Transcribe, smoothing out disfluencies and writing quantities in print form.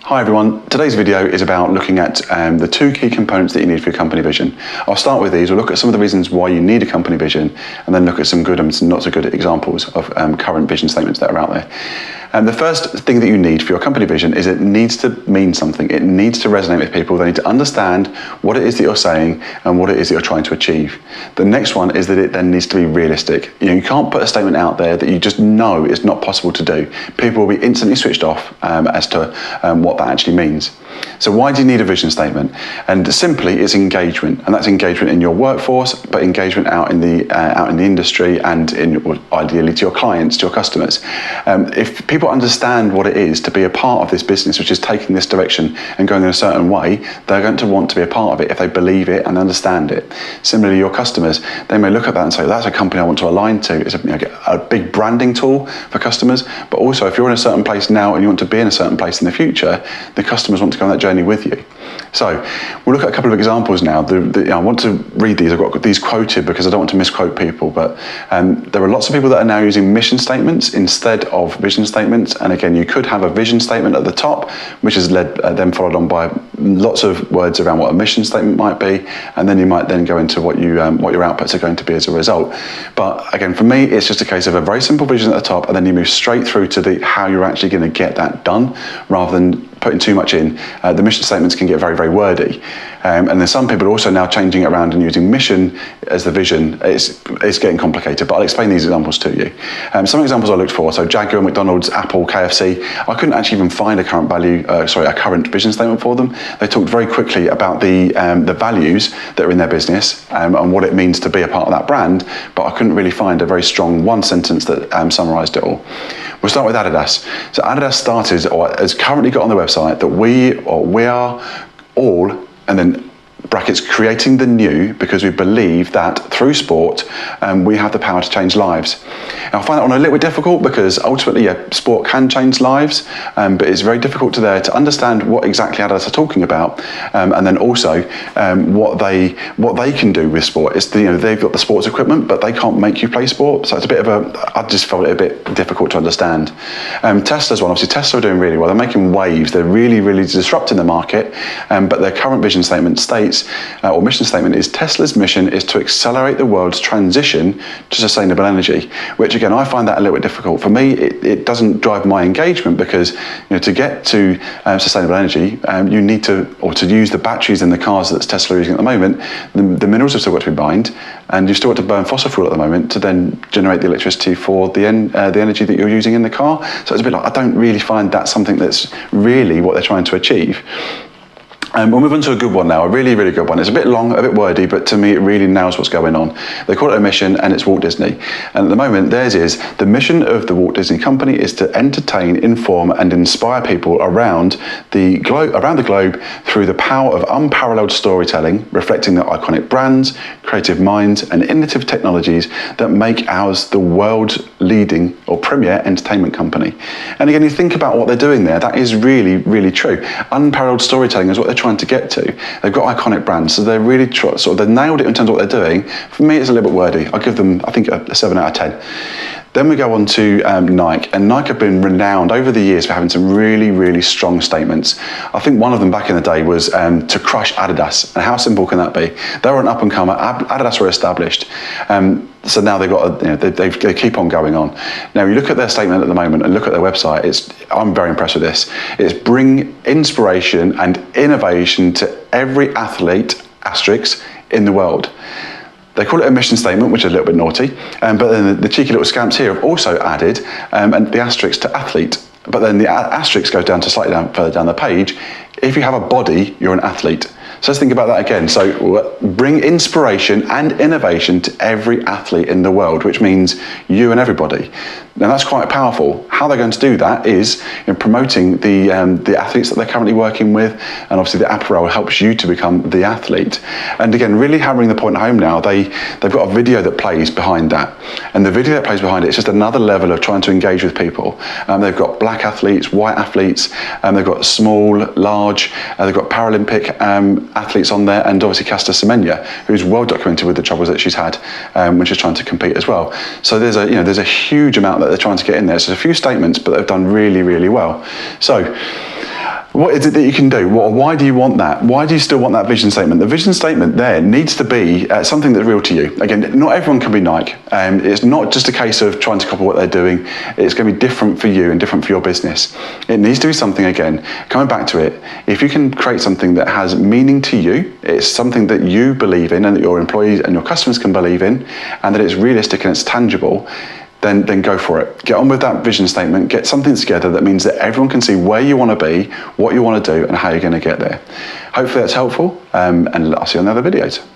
Hi everyone, today's video is about looking at the two key components that you need for your company vision. I'll start with these, we'll look at some of the reasons why you need a company vision, and then look at some good and some not so good examples of current vision statements that are out there. The first thing that you need for your company vision is it needs to mean something. It needs to resonate with people. They need to understand what it is that you're saying and what it is that you're trying to achieve. The next one is that it then needs to be realistic. You can't put a statement out there that you just know is not possible to do. People will be instantly switched off as to what that actually means. So why do you need a vision statement? And simply, it's engagement, and that's engagement in your workforce, but engagement out in the industry and ideally to your clients, to your customers. If people understand what it is to be a part of this business, which is taking this direction and going in a certain way, they're going to want to be a part of it if they believe it and understand it. Similarly, your customers, they may look at that and say, that's a company I want to align to. It's a big branding tool for customers, but also if you're in a certain place now and you want to be in a certain place in the future, the customers want to go on that journey with you. So we'll look at a couple of examples now. I want to read these. I've got these quoted because I don't want to misquote people, but there are lots of people that are now using mission statements instead of vision statements. And again, you could have a vision statement at the top, which is then followed on by lots of words around what a mission statement might be, and then you might then go into what your outputs are going to be as a result. But again, for me, it's just a case of a very simple vision at the top, and then you move straight through to how you're actually going to get that done, rather than putting too much in. The mission statements can get very, very wordy. And then some people are also now changing it around and using mission as the vision. It's getting complicated, but I'll explain these examples to you. Some examples I looked for, so Jaguar, McDonald's, Apple, KFC, I couldn't actually even find a current vision statement for them. They talked very quickly about the values that are in their business and what it means to be a part of that brand, but I couldn't really find a very strong one sentence that summarized it all. We'll start with Adidas. So Adidas started, or has currently got on the website, that we are all, and then brackets, creating the new, because we believe that through sport we have the power to change lives. Now I find that one a little bit difficult because ultimately, sport can change lives, but it's very difficult to understand what exactly Adidas are talking about, and then also what they can do with sport. It's they've got the sports equipment, but they can't make you play sport. So it's a bit of I just felt it a bit difficult to understand. Tesla's one, obviously Tesla are doing really well. They're making waves. They're really, really disrupting the market, but their current vision statement states, or mission statement is, Tesla's mission is to accelerate the world's transition to sustainable energy, which again, I find that a little bit difficult. For me, it doesn't drive my engagement because to get to sustainable energy, you need to use the batteries in the cars that Tesla are using at the moment. The minerals have still got to be mined, and you've still got to burn fossil fuel at the moment to then generate the electricity for the energy that you're using in the car. So it's a bit like, I don't really find that something that's really what they're trying to achieve. We'll move on to a good one now, a really, really good one. It's a bit long, a bit wordy, but to me it really nails what's going on. They call it a mission, and it's Walt Disney. And at the moment, theirs is, the mission of the Walt Disney Company is to entertain, inform, and inspire people around the globe through the power of unparalleled storytelling, reflecting the iconic brands, creative minds, and innovative technologies that make ours the world's leading or premier entertainment company. And again, you think about what they're doing there, that is really, really true. Unparalleled storytelling is what they're trying to get to. They've got iconic brands, so they're really they've nailed it in terms of what they're doing. For me, it's a little bit wordy. I'll give them, I think, a 7 out of 10. Then we go on to Nike, and Nike have been renowned over the years for having some really, really strong statements. I think one of them back in the day was to crush Adidas, and how simple can that be? They were an up-and-comer, Adidas were established, so now they've got they keep on going on. Now you look at their statement at the moment and look at their website, I'm very impressed with this. It's bring inspiration and innovation to every athlete, asterisk, in the world. They call it a mission statement, which is a little bit naughty, but then the cheeky little scamps here have also added and the asterisk to athlete. But then the asterisk goes down to slightly further down the page. If you have a body, you're an athlete. So let's think about that again. So bring inspiration and innovation to every athlete in the world, which means you and everybody. Now that's quite powerful. How they're going to do that is in promoting the athletes that they're currently working with, and obviously the apparel helps you to become the athlete. And again, really hammering the point home now, they've got a video that plays behind that. And the video that plays behind it is just another level of trying to engage with people. They've got black athletes, white athletes, they've got small, large, they've got Paralympic athletes on there, and obviously Caster Semenya, who's well documented with the troubles that she's had when she's trying to compete as well. So there's a huge amount that they're trying to get in there. So there's a few statements, but they've done really, really well. So What is it that you can do? Why do you want that? Why do you still want that vision statement? The vision statement there needs to be something that's real to you. Again, not everyone can be Nike. It's not just a case of trying to copy what they're doing. It's going to be different for you and different for your business. It needs to be something, again, coming back to it, if you can create something that has meaning to you, it's something that you believe in and that your employees and your customers can believe in, and that it's realistic and it's tangible, then go for it. Get on with that vision statement, get something together that means that everyone can see where you want to be, what you want to do, and how you're going to get there. Hopefully that's helpful, and I'll see you on the other videos.